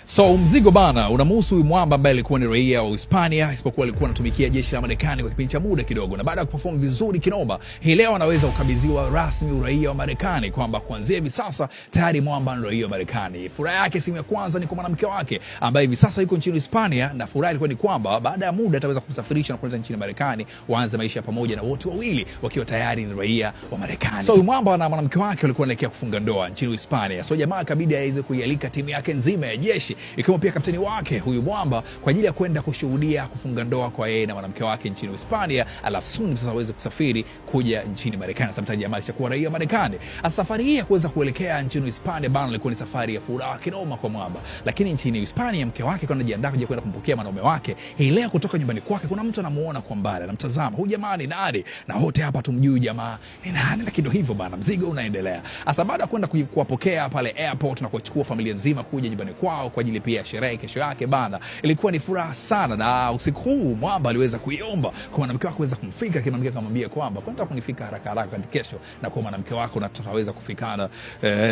So mzigo bana unamhusu huyu mwamba ambaye alikuwa ni raia wa Hispania, isipokuwa alikuwa anatumikia jeshi la Marekani kwa kipindi cha muda kidogo, na baada ya kuperform vizuri kinoma, hii leo anaweza kukabidhiwa rasmi uraia wa Marekani, kwamba kuanzia hivi sasa tayari mwamba ni raia wa Marekani. Furaha yake simu ya kwanza ni kwa mwanamke wake ambaye hivi sasa yuko nchini Hispania, na furaha ilikuwa ni kwamba baada ya muda ataweza kumsafirisha na kuleta nchini Marekani, waanze maisha pamoja, na wote wawili wakiwa tayari ni raia wa Marekani. So mwamba na mwanamke wake walikuwa wanaelekea kufunga ndoa nchini Hispania. So jamaa kabidi aweze kuialika timu yake nzima ya jeshi, ikiwa pia kapteni wake huyu mwamba, kwa ajili ya kwenda kushuhudia kufunga ndoa kwa yeye na mwanamke wake nchini Hispania, alafu soon sasa waweze kusafiri kuja nchini Marekani. Sometimes jamaa alishakuwa raia wa Marekani. Safari hii ya kuweza kuelekea nchini Hispania bana ilikuwa ni safari ya furaha kinoma kwa mwamba, lakini nchini Hispania mke wake kwa anajiandaa kuja kwenda kumpokea mwanaume wake. Hii leo kutoka nyumbani kwake kuna mtu anamuona kwa mbali, anamtazama, huyu jamaa ni nani? Na wote hapa tumjui jamaa ni nani, lakini hivyo bana mzigo unaendelea. Sasa baada ya kwenda kuwapokea pale airport na kuchukua familia nzima kuja nyumbani kwao kwa ajili pia sherehe kesho yake bana, ilikuwa ni furaha sana. Na usiku huu mwamba aliweza kuiomba kwa mwanamke wake kuweza kumfika, kimwambia akamwambia kwamba kwa nini kunifika haraka haraka kesho, na kwa mwanamke wako na tutaweza kufikana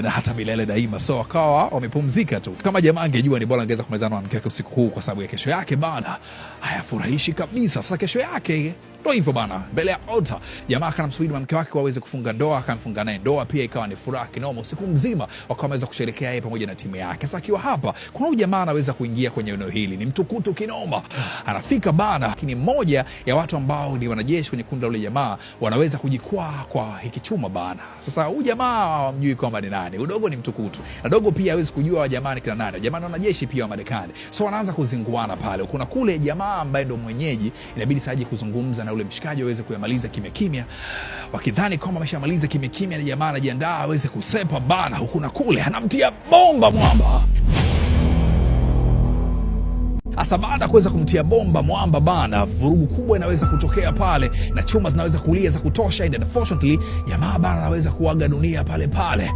na hata milele daima. So akawa wamepumzika tu. Kama jamaa angejua ni bora angeweza kumezana na mwanamke wake usiku huu, kwa sababu ya kesho yake bana hayafurahishi kabisa. Sasa kesho yake ndio hivyo bana, mbele ya altar jamaa akamsubiri mwanamke wake waweze kufunga ndoa, akamfunga naye ndoa pia, ikawa ni furaha kinoma. Usiku mzima wakawa wameweza kusherehekea yeye pamoja na timu yake. Sasa akiwa hapa, kuna huyu jamaa anaweza kuingia kwenye eneo hili, ni mtukutu kinoma, anafika bana, lakini mmoja ya watu ambao ni wanajeshi kwenye kundi la yule jamaa wanaweza kujikwaa kwa hiki chuma bana. Sasa huyu jamaa hawamjui kwamba ni nani, udogo ni mtukutu, na dogo pia hawezi kujua jamaa ni kina nani. Jamaa ni wanajeshi pia wa Marekani, so wanaanza kuzinguana pale. Kuna kule jamaa ambaye ndo mwenyeji, inabidi saje kuzungumza na ule mshikaji aweze kuyamaliza kimya kimya, wakidhani kwamba ameshamaliza kimya kimya, na jamaa anajiandaa aweze kusepa bana, huku na kule anamtia bomba mwamba. Asa baada kuweza kumtia bomba mwamba bana, vurugu kubwa inaweza kutokea pale na chuma zinaweza kulia za kutosha, and unfortunately jamaa bana anaweza kuaga dunia pale pale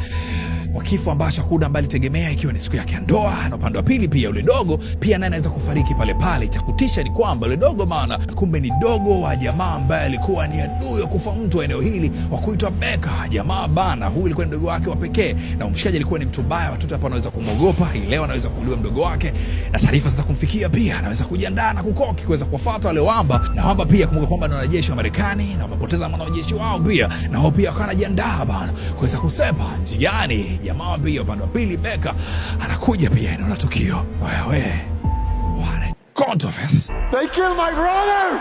kwa kifo ambacho hakuna ambaye alitegemea, ikiwa ni siku yake ya ndoa. Na upande wa pili pia yule dogo pia naye anaweza kufariki pale pale. Cha kutisha ni kwamba yule dogo bana kumbe ni dogo wa jamaa ambaye alikuwa ni adui wa kufa mtu wa eneo hili wa kuitwa Beka. Jamaa bana huyu alikuwa ni mdogo wake wa pekee, na mshikaji alikuwa ni mtu mbaya, watoto hapa wanaweza kumwogopa. Hii leo anaweza kuuliwa mdogo wake, na taarifa za kumfikia pia anaweza kujiandaa na kukoki kuweza kuwafuata wale wamba. Na wamba pia kumbuka kwamba ni wanajeshi wa Marekani na wamepoteza wanajeshi wao pia, na wao pia wanajiandaa bana kuweza kusepa njiani. Jamaa pia upande wa pili Beka anakuja pia eneo la tukio. Wewe, what a controversy. They killed my brother!